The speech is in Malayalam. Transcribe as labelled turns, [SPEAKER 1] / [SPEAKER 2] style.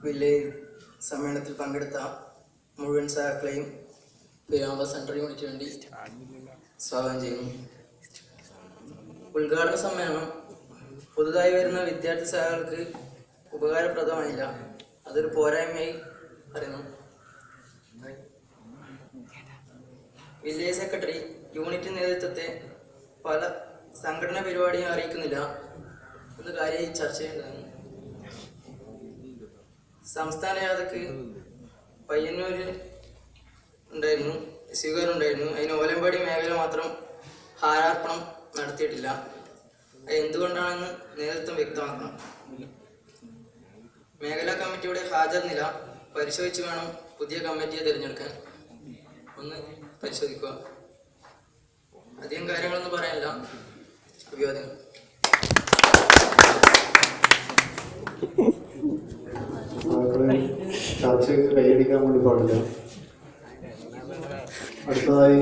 [SPEAKER 1] വില്ലേജ് സമ്മേളനത്തിൽ പങ്കെടുത്ത മുഴുവൻ സഹാക്കളെയും പെരുമ്പാവൂർ സെൻട്രൽ യൂണിറ്റിന് വേണ്ടി സ്വാഗതം ചെയ്യുന്നു. ഉദ്ഘാടന സമ്മേളനം പുതുതായി വരുന്ന വിദ്യാർത്ഥി സഹാക്കൾക്ക് ഉപകാരപ്രദമായില്ല. അതൊരു പോരായ്മയായി പറയുന്നു. വില്ലേജ് സെക്രട്ടറി യൂണിറ്റ് നേതൃത്വത്തെ പല സംഘടനാ പരിപാടിയും അറിയിക്കുന്നില്ല എന്ന് കാര്യമായി ചർച്ച ചെയ്യേണ്ടതാണ്. സംസ്ഥാന ജാഥക്ക് പയ്യന്നൂരിൽ ഉണ്ടായിരുന്നു, സ്വീകാരം ഉണ്ടായിരുന്നു. അതിന് ഓലമ്പാടി മേഖല മാത്രം ഹാരാർപ്പണം നടത്തിയിട്ടില്ല. അത് എന്തുകൊണ്ടാണെന്ന് നേതൃത്വം വ്യക്തമാക്കണം. മേഖലാ കമ്മിറ്റിയുടെ ഹാജർ നില പരിശോധിച്ച് വേണം പുതിയ കമ്മിറ്റിയെ തിരഞ്ഞെടുക്കാൻ. ഒന്ന് പരിശോധിക്കുക. അധികം കാര്യങ്ങളൊന്നും പറയാനില്ല. അഭിവാദ്യങ്ങൾ.
[SPEAKER 2] ചർച്ചയ്ക്ക് കൈയടിക്കാൻ വേണ്ടി പാടില്ല. അടുത്തതായി